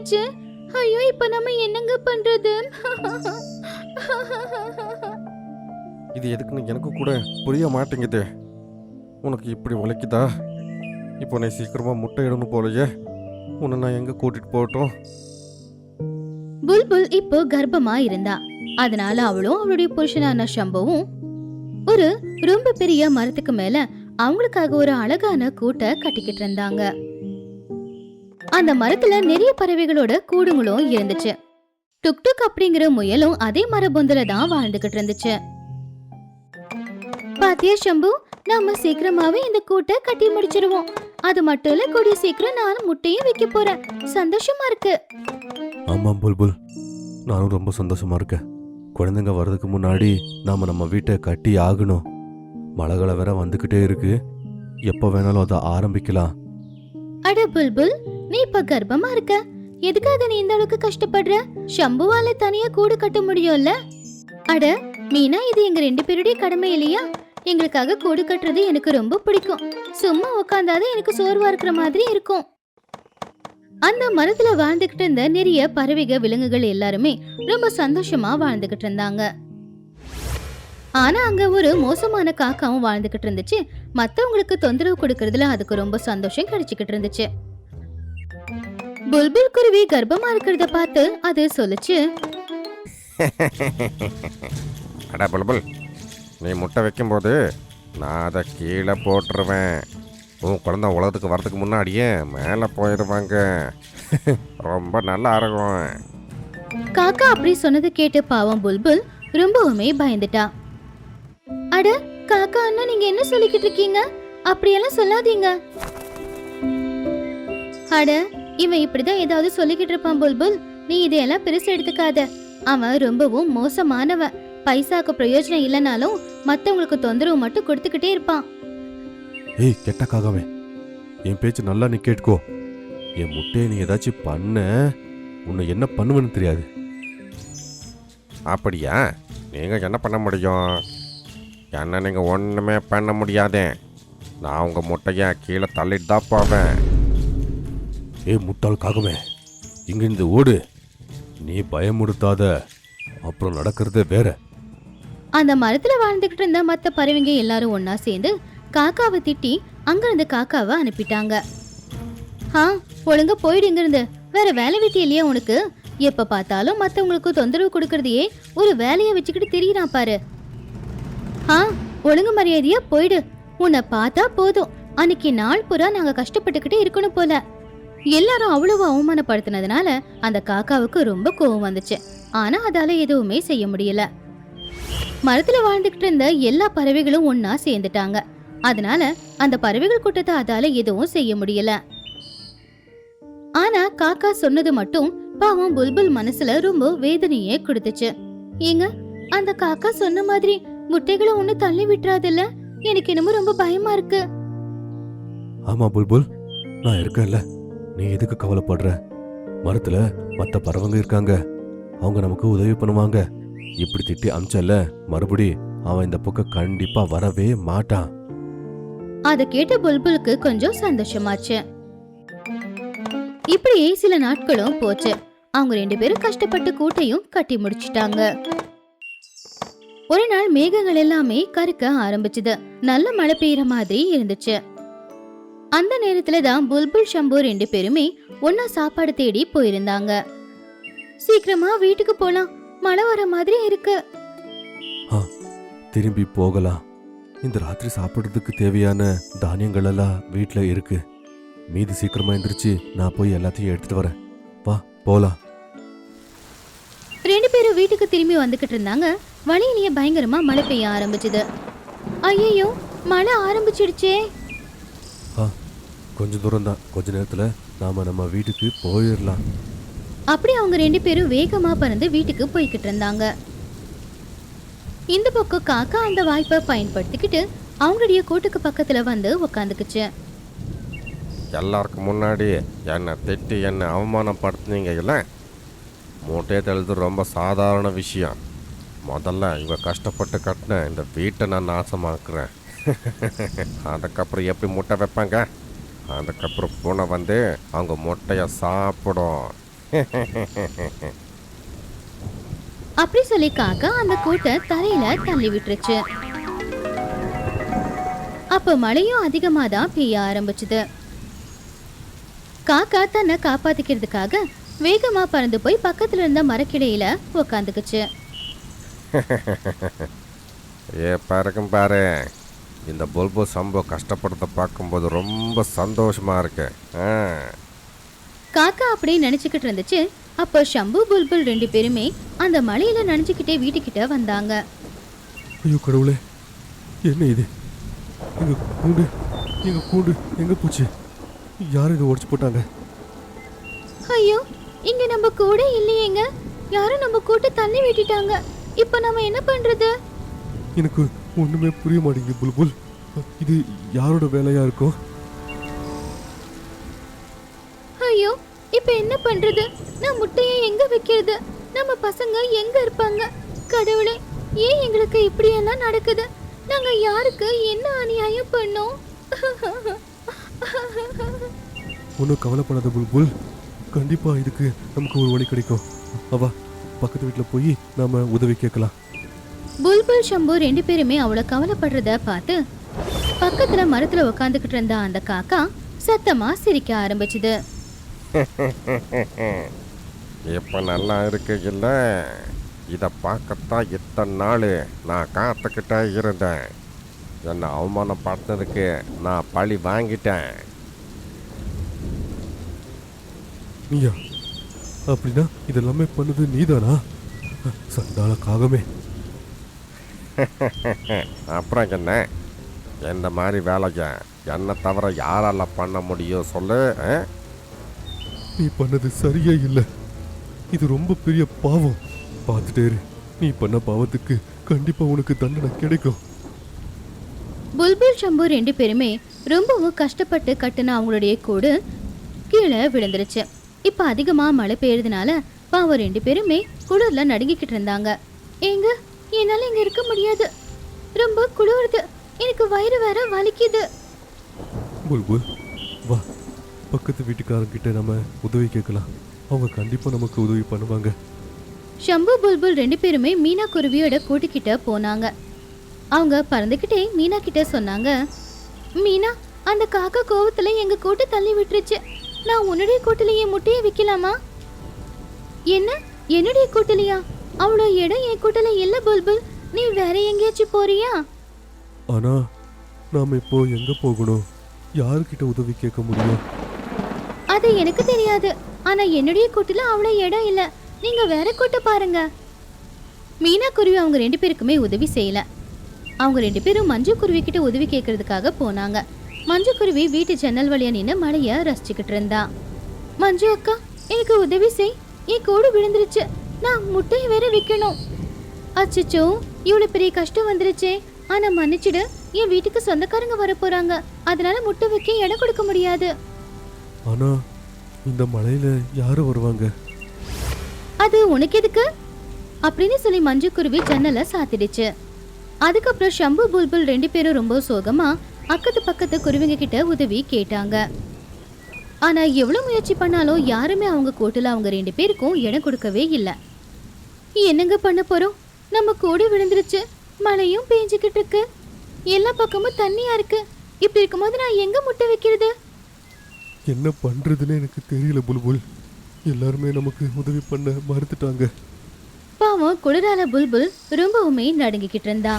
ஆயிடுச்சு. ஐயோ, இப்ப நம்ம என்னங்க பண்றது? இது எதுக்குன்னு எனக்கு கூட புரிய மாட்டேங்குது. உனக்கு இப்படி உழைக்குதா? இப்போ நீ சீக்கிரமா முட்டை இடணும் போலயே. உன்னை நான் எங்க கூட்டிட்டு போகட்டும்? புல்புல் இப்போ கர்ப்பமா இருந்தா. அதனால அவளும் அவளுடைய புருஷனான ஷம்புவும் ஒரு ரொம்ப பெரிய மரத்துக்கு மேல அவங்களுக்காக ஒரு அழகான கூட்டை கட்டிக்கிட்டு இருந்தாங்க. அந்த மரத்துல நிறைய பறவைகளோட கூடுங்களும் இருந்துச்சு. டுக் டுக் அப்படிங்கிற முயலும் அதே மரபொந்துல தான் வாழ்ந்துகிட்டு இருந்துச்சு. பாத்தியா ஷம்பு, நாம சீக்கிரமாவே இந்த கூட்டை கட்டி முடிச்சிருவோம். அது மட்டும் இல்ல, கூடிய சீக்கிரம் நானும் முட்டையும் வைக்க போறேன். சந்தோஷமா இருக்கு. ஆமாம் புல்புல், நானும் ரொம்ப சந்தோஷமா இருக்கேன். குழந்தைங்க வர்றதுக்கு முன்னாடி நாம நம்ம வீட்டை கட்டி ஆகணும். மழைகளை வேற வந்துகிட்டே இருக்கு. எப்போ வேணாலும் அதை ஆரம்பிக்கலாம். அட புல்புல், நீ இப்ப கர்ப்பமா இருக்க. எதுக்காக நீ இந்த அளவுக்கு கஷ்டப்படுற? ஷம்புவால தனியா கூடு கட்ட முடியும்ல? அட மீனா, இது எங்க 2 பேருடைய கடமை இல்லையா? எங்களுக்காக கூடு கட்டுறது எனக்கு ரொம்ப பிடிக்கும். சும்மா உட்காந்தாதான் எனக்கு சோர்வா இருக்கிற மாதிரி இருக்கும். அந்த மரத்துல வாழ்ந்துகிட்டு இருந்த நிறைய பறவைகள் விலங்குகள் எல்லாருமே ரொம்ப சந்தோஷமா வாழ்ந்துகிட்டு இருந்தாங்க. ஆனா அங்க ஒரு மோசமான காக்காவும் வாழ்ந்துகிட்டு இருந்துச்சு. மத்தவங்களுக்கு தொந்தரவு கொடுக்கறதுல அதுக்கு ரொம்ப சந்தோஷம் கிடைச்சுக்கிட்டு இருந்துச்சு. புல்புல் குருவி கர்ப்பமா இருக்கிறத பார்த்து அது சொல்லுச்சு, அடா புல்புல், நீ முட்டை வைக்கும்போது நான் அதை கீழே போட்டுருவேன். உன் குழந்தை உலகத்துக்கு வரதுக்கு முன்னாடியே மேலே போயிடுவாங்க. ரொம்ப நல்லா இருக்கும். காக்கா அப்படி சொன்னது கேட்டு பாவம் புல்புல் ரொம்பவுமே பயந்துட்டா. அட காக்கா அண்ணா, நீங்க என்ன சொல்லிக்கிட்டு இருக்கீங்க? அப்படியெல்லாம் சொல்லாதீங்க. அட இவன் இப்படிதான் ஏதாவது சொல்லிக்கிட்டு இருப்பான் புல்புல். நீ இதையெல்லாம் பெருசு எடுத்துக்காத. அவன் ரொம்பவும் மோசமானவன். பைசாக்கு பிரயோஜனம் இல்லைனாலும் மத்தவங்களுக்கு தொந்தரவு மட்டும் கொடுத்துக்கிட்டே இருப்பான். ஏய் கெட்டக்காகவே, என் பேச்சு நல்லா நீ கேட்டுக்கோ. என் முட்டையை நீ ஏதாச்சும் பண்ண, உன்னை என்ன பண்ணுவேன்னு தெரியாது. அப்படியா? நீங்கள் என்ன பண்ண முடியும்? என்ன நீங்கள் ஒன்றுமே பண்ண முடியாதே. நான் உங்கள் முட்டையை கீழே தள்ளிட்டு தான் போவேன். ஏய் முட்டாளுக்காகவே, இங்கிருந்து ஓடு. நீ பயமுடுத்தாத, அப்புறம் நடக்கிறதே வேற. அந்த மரத்துல வாழ்ந்துகிட்டு இருந்த மத்த பறவைங்க எல்லாரும் ஒன்னா சேர்ந்து காக்காவை திட்டி அங்கிருந்து காக்காவை அனுப்பிட்டாங்க. ஒழுங்கா போயிடு இங்கிருந்து. வேற வேலை வெட்டி இல்லையா உனக்கு? எப்ப பார்த்தாலும் மத்தவங்களுக்கு தொந்தரவு கொடுக்கறதையே ஒரு வேலையை வச்சுக்கிட்டு திரியிறான் பாரு. ஒழுங்கு மரியாதையா போயிடு. உன்னை பார்த்தா போதும், அன்னைக்கு நாள் பூரா நாங்க கஷ்டப்பட்டுக்கிட்டே இருக்கணும் போல. எல்லாரும் அவ்வளவு அவமானப்படுத்தினதுனால அந்த காக்காவுக்கு ரொம்ப கோவம் வந்துச்சு. ஆனா அதால எதுவுமே செய்ய முடியல. மரத்துல வாழ்ந்துகிட்டு இருந்த எல்லா பறவைகளும் ஒன்னா சேர்ந்துட்டாங்க. அதனால அந்த பறவைகள் கூட்டத்தை அதால எதுவும் செய்ய முடியல. ஆனா காக்கா சொன்னது மட்டும் பாவம் புல்புல் மனசுல ரொம்ப வேதனையே கொடுத்துச்சு. ஏங்க, அந்த காக்கா சொன்ன மாதிரி முட்டைகளை ஒண்ணு தள்ளி விட்டுறாதுல்ல? எனக்கு என்னமோ ரொம்ப பயமா இருக்கு. ஆமா புல்புல், நான் இருக்கேன்ல. நீ எதுக்கு கவலைப்படுற? மரத்துல மற்ற பறவைங்க இருக்காங்க. அவங்க நமக்கு உதவி பண்ணுவாங்க. இப்படி திட்டி அமிச்சல்ல, மறுபடி அவன் இந்த பக்கம் கண்டிப்பா வரவே மாட்டான். அத கேட்ட புல்புலுக்கு கொஞ்சம் சந்தோஷமாச்சு. இப்படியே சில நாட்களும் போச்சு. அவங்க 2 பேரும் கஷ்டப்பட்டு கூட்டையும் கட்டி முடிச்சிட்டாங்க. ஒரு நாள் மேகங்கள் எல்லாமே கருக்க ஆரம்பிச்சுது. நல்ல மழை பெய்யற மாதிரி இருந்துச்சு. அந்த நேரத்துல தான் புல்புல் ஷம்பு 2 பேருமே ஒன்னா சாப்பாடு தேடி போயிருந்தாங்க. சீக்கிரமா வீட்டுக்கு போலாம், மழை வர மாதிரி இருக்கு. திரும்பி போகலாம். இந்த ராத்திரி சாப்பிடுறதுக்கு தேவையான தானியங்கள் எல்லாம் வீட்டுல இருக்கு. மீதி சீக்கிரமா எந்திரிச்சு நான் போய் எல்லாத்தையும் எடுத்துட்டு வரேன். வா போலாம். 2 பேரும் வீட்டுக்கு திரும்பி வந்துகிட்டு இருந்தாங்க. வழியிலேயே பயங்கரமா மழை பெய்ய ஆரம்பிச்சுது. ஐயோ, மழை ஆரம்பிச்சிடுச்சே. கொஞ்ச தூரம் தான், கொஞ்ச நேரத்துல நாம நம்ம வீட்டுக்கு போயிடலாம். அப்படி அவங்க 2 பேரும் வேகமா பறந்து வீட்டுக்கு போய்கிட்டு இருந்தாங்க. இந்த பக்கம் காக்கா அந்த வாய்ப்பை பயன்படுத்திக்கிட்டு அவங்களுடைய கூட்டுக்கு பக்கத்துல வந்து உக்காந்துக்குச்சு. எல்லாருக்கும் முன்னாடி என்னை திட்டி என்னை அவமானப்படுத்தினீங்க இல்லை? மூட்டையை தழுது ரொம்ப சாதாரண விஷயம். முதல்ல இவங்க கஷ்டப்பட்டு கட்டின இந்த வீட்டை நான் நாசமாக்குறேன். அதுக்கப்புறம் எப்படி முட்டை வைப்பாங்க? அதுக்கப்புறம் பூனை வந்து அவங்க முட்டையை சாப்பிடும். அப்படி சொல்லி காக்கா அந்த கூட்டை தரையில தள்ளி விட்டுருச்சு. அப்ப மழையும் அதிகமா தான் பெய்ய ஆரம்பிச்சுது. காக்கா தன்னை காப்பாத்திக்கிறதுக்காக வேகமா பறந்து போய் பக்கத்துல இருந்த மரக்கிடையில உக்காந்துக்குச்சு. பாருக்கும் பாரு, இந்த புல்புல் சம்பு கஷ்டப்படுறத பார்க்கும்போது ரொம்ப சந்தோஷமா இருக்கு. காக்கா அப்படியே நினைச்சுக்கிட்டு இருந்துச்சு. அப்போ ஷம்பு புல்புல் 2 பேருமே அந்த மலையில நினைச்சுக்கிட்டே வீட்டுக்கிட்ட வந்தாங்க. ஐயோ கடவுளே, என்ன இது? எங்க கூண்டு எங்க போச்சு? யாரும் இதை உடைச்சு போட்டாங்க? ஐயோ, இங்க நம்ம கூட இல்லையேங்க. யாரும் நம்ம கூட்ட தள்ளி விட்டுட்டாங்க. இப்போ நம்ம என்ன பண்றது? எனக்கு ஒண்ணுமே புரிய மாட்டேங்குது புல்புல். இது யாரோட வேலையா இருக்கும்? ஐயோ, இப்போ என்ன பண்றது? நான் முட்டையை எங்க வைக்கிறது? நம்ம பசங்க எங்க இருப்பாங்க? கடவுளே, ஏன் எங்களுக்கு இப்படி எல்லாம் நடக்குது? நாங்க யாருக்கு என்ன அநியாயம் பண்ணோம்? ஒன்றும் கவலைப்படாத புல்புல், கண்டிப்பா இதுக்கு நமக்கு ஒரு வழி கிடைக்கும். அவா பக்கத்து வீட்டில் போய் நாம உதவி கேட்கலாம். புல்புல் ஷம்பு 2 பேருமே அவ்வளவு கவலைப்படுறத பார்த்து பக்கத்துல மரத்துல உட்காந்துக்கிட்டு இருந்த அந்த காக்கா சத்தமா சிரிக்க ஆரம்பிச்சுது. இப்போ நல்லா இருக்கு இல்ல? இதை பார்க்கத்தான் இத்தனை நாள் நான் காத்துக்கிட்டே இருந்தேன். என்னை அவமானப்படுத்ததுக்கு நான் பழி வாங்கிட்டேன். நீயா? அப்படின்னா இதெல்லாமே பண்ணது நீதானா? சண்டால காகமே. அப்புறம் என்ன? இந்த மாதிரி வேலையை என்னை தவிர யாரால பண்ண முடியும் சொல்லு? நீ பண்ணது சரியே இல்லை. இது ரொம்ப பெரிய பாவம். பார்த்துட்டே இரு, நீ பண்ண பாவத்துக்கு கண்டிப்பா உனக்கு தண்டனை கிடைக்கும். புல்புல் ஷம்பு 2 பேருமே ரொம்பவும் கஷ்டப்பட்டு கட்டுன அவங்களுடைய கூடு கீழே விழுந்துருச்சு. இப்ப அதிகமா மழை பெய்யறதுனால பாவம் 2 பேருமே குளிர்ல நடுங்கிக்கிட்டு இருந்தாங்க. ஏங்க, என்னால இங்க இருக்க முடியாது. ரொம்ப குளிருது. எனக்கு வயிறு வேற வலிக்குது. புல்புல் வா, பக்கத்து வீட்டுக்காரங்கிட்ட நம்ம உதவி கேட்கலாம். அவங்க கண்டிப்பா நமக்கு உதவி பண்ணுவாங்க. ஷம்பு புல்புல் 2 பேருமே மீனா குருவியோட கூட்டுக்கிட்ட போனாங்க. அவங்க பறந்துக்கிட்டே மீனா கிட்ட சொன்னாங்க, மீனா, அந்த காக்கா கோவத்துல எங்க கூட்டு தள்ளி விட்டுருச்சு. நான் உன்னுடைய கூட்டுலயே முட்டையை வைக்கலாமா? என்ன, என்னுடைய கூட்டுலையா? அவ்வளோ இடம் என் கூட்டுல இல்ல புல்புல். நீ வேற எங்கேயாச்சும் போறியா? ஆனா நாம இப்போ எங்க போகணும்? யாருக்கிட்ட உதவி கேட்க முடியும்? அது எனக்கு தெரியாது. ஆனா என்னுடைய கூட்டுல அவ்வளோ இடம் இல்ல. நீங்க வேற கூட்ட பாருங்க. மீனா குருவி அவங்க 2 பேருக்குமே உதவி செய்யல. அவங்க 2 பேரும் மஞ்சு குருவி கிட்ட உதவி கேட்கறதுக்காக போனாங்க. மஞ்சு குருவி வீட்டு ஜன்னல் வழியா நின்று மழைய ரசிச்சுக்கிட்டு இருந்தா. மஞ்சு அக்கா, எனக்கு உதவி செய். என் கூடு விழுந்துருச்சு. நான் முட்டையை வேற வைக்கணும். அச்சச்சோ, இவ்வளவு பெரிய கஷ்டம் வந்துருச்சே. ஆனா மன்னிச்சிடு, என் வீட்டுக்கு சொந்தக்காரங்க வர போறாங்க. அதனால முட்டை வைக்க இடம் கொடுக்க முடியாது. ஆனா இந்த மழையில யாரு வருவாங்க? அது உனக்கு எதுக்கு அப்படின்னு சொல்லி மஞ்சு குருவி ஜன்னலை சாத்திடுச்சு. அதுக்கப்புறம் ஷம்பு புல்புல் 2 பேரும் ரொம்ப சோகமா அக்கத்து பக்கத்து குருவிங்க கிட்ட உதவி கேட்டாங்க. ஆனா எவ்வளவு முயற்சி பண்ணாலும் யாருமே அவங்க கூட்டுல அவங்க 2 பேருக்கும் இடம் கொடுக்கவே இல்லை. என்னங்க பண்ண போறோம்? நம்ம கூடு விழுந்துருச்சு. மழையும் பெஞ்சுக்கிட்டு இருக்கு. எல்லா பக்கமும் தண்ணியா இருக்கு. இப்படி இருக்கும்போது நான் எங்க முட்டை வைக்கிறது? என்ன பண்றதுன்னு எனக்கு தெரியல புல்புல். எல்லாருமே நமக்கு உதவி பண்ண மறுத்துட்டாங்க. பாவம் குளிரால புல்புல் ரொம்பவுமே நடுங்கிக்கிட்டு இருந்தா.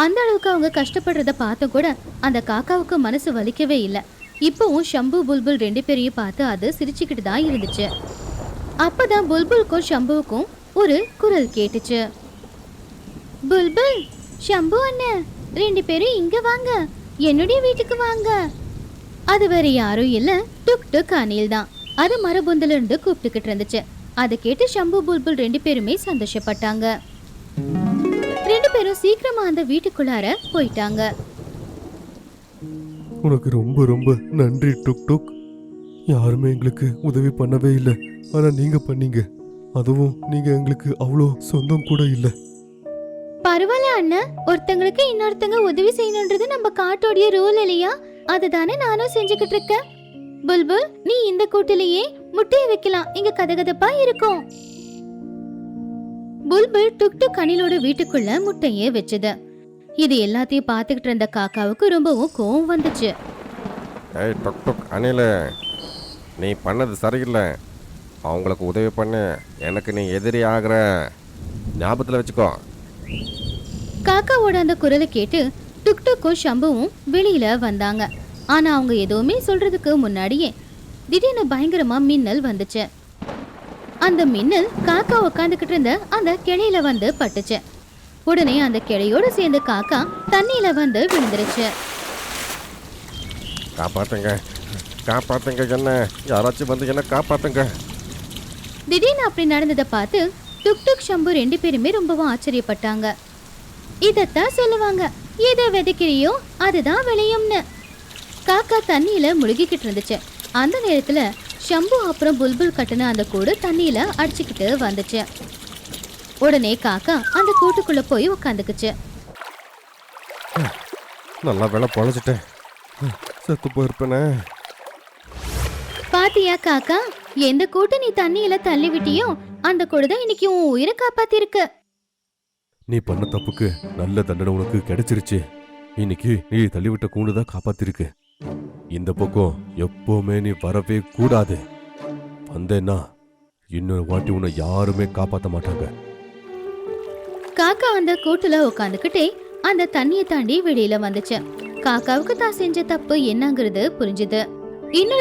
அந்த அளவுக்கு அவங்க கஷ்டப்படுறத பார்த்த கூட அந்த காக்காவுக்கு மனசு வலிக்கவே இல்லை. இப்பவும் ஷம்பு புல்புல் 2 பேரையும் பார்த்து அது சிரிச்சுக்கிட்டு தான் இருந்துச்சு. அப்பதான் புல்புலுக்கும் ஷம்புவுக்கும் ஒரு குரல் கேட்டுச்சு. புல்புல், ஷம்பு அண்ணன், 2 பேரும் இங்க வாங்க, என்னுடைய வீட்டுக்கு வாங்க. அது வேற யாரும் இல்ல, டுக் டுக் அணில் தான். அது மரபொந்தில இருந்து கூப்பிட்டுக்கிட்டு இருந்துச்சு. அதை கேட்டு ஷம்பு புல்புல் 2 பேருமே சந்தோஷப்பட்டாங்க. 2 பேரும் சீக்கிரமா அந்த வீட்டுக்குள்ளார போயிட்டாங்க. உனக்கு ரொம்ப ரொம்ப நன்றி டுக் டுக். யாருமே எங்களுக்கு உதவி பண்ணவே இல்லை. ஆனா நீங்க பண்ணீங்க. அதுவும் நீங்க எங்களுக்கு அவ்வளோ சொந்தம் கூட இல்லை. பரவாயில்ல அண்ணன், ஒருத்தங்களுக்கு இன்னொருத்தங்க உதவி செய்யணுன்றது நம்ம காட்டோடைய ரூல் இல்லையா? அதுதானே நானும் செஞ்சுக்கிட்டு இருக்கேன். புல்புல், நீ இந்த கூட்டிலேயே முட்டைய வைக்கலாம், இங்க கதகதப்பா இருக்கும். புல்புல் டுக் டுக் அணிலோட வீட்டுக்குள்ள முட்டைய வச்சது. இது எல்லாத்தையும் பார்த்துக்கிட்டு இருந்த காக்காவுக்கு ரொம்பவும் கோவம் வந்துச்சு. ஏய் டொக் டொக் அணில், நீ பண்ணது சரியில்லை. அவங்களுக்கு உதவி பண்ண எனக்கு நீ எதிரி ஆகிற, ஞாபகத்தில் வச்சுக்கோ. காக்காவோட அந்த குரலை கேட்டு டுக் டுக்கும் ஷம்புவும் வெளியில வந்தாங்க. ஆனா அவங்க எதுவுமே சொல்றதுக்கு முன்னாடியே திடீர்னு பயங்கரமா மின்னல் வந்துச்சு. அந்த மின்னல் காக்கா உட்காந்துக்கிட்டு இருந்த அந்த கிளையில வந்து பட்டுச்சு. உடனே அந்த கிளையோட சேர்ந்து காக்கா தண்ணியில வந்து விழுந்துருச்சு. காப்பாத்துங்க, காப்பாத்துங்க, என்ன யாராச்சும் வந்து என்ன காப்பாத்துங்க. திடீர்னு அப்படி நடந்ததை பார்த்து டுக் டுக் ஷம்பு 2 பேருமே ரொம்பவும் ஆச்சரியப்பட்டாங்க. இதத்தான் சொல்லுவாங்க, எதை விதைக்கிறியோ அதுதான் விளையும்னு. காக்கா தண்ணியில முழுகிக்கிட்டு இருந்துச்சு. அந்த நேரத்துல ஷம்பு அப்புறம் புல்புல் கட்டின அந்த கூடு தண்ணியில அடிச்சுக்கிட்டு வந்துச்சு. உடனே காக்கா அந்த கூட்டுக்குள்ள போய் உட்காந்துக்குச்சு. நல்லா வேலை பொழைச்சிட்டேன், செத்து போயிருப்பேனே. பாத்தியா காக்கா, எந்த கூட்டை நீ தண்ணியில தள்ளி விட்டியோ அந்த கூடு தான் இன்னைக்கு உன் உயிரை காப்பாத்திருக்கு. நீ பண்ண தப்புக்கு நல்ல தண்டனை உனக்கு கிடைச்சிருச்சு. இன்னைக்கு நீ தள்ளிவிட்ட கூண்டுதான் காப்பாத்திருக்கு. இந்த பக்கம் எப்பவுமே நீ வரவே கூடாது. வந்தேன்னா இன்னொரு வாட்டி உன்னை யாருமே காப்பாத்த மாட்டாங்க. காக்கா அந்த கூட்டுல உட்காந்துக்கிட்டே அந்த தண்ணியை தாண்டி வெளியில வந்துச்சு. காக்காவுக்கு தான் செஞ்ச தப்பு என்னங்கிறது புரிஞ்சுது. இன்னொரு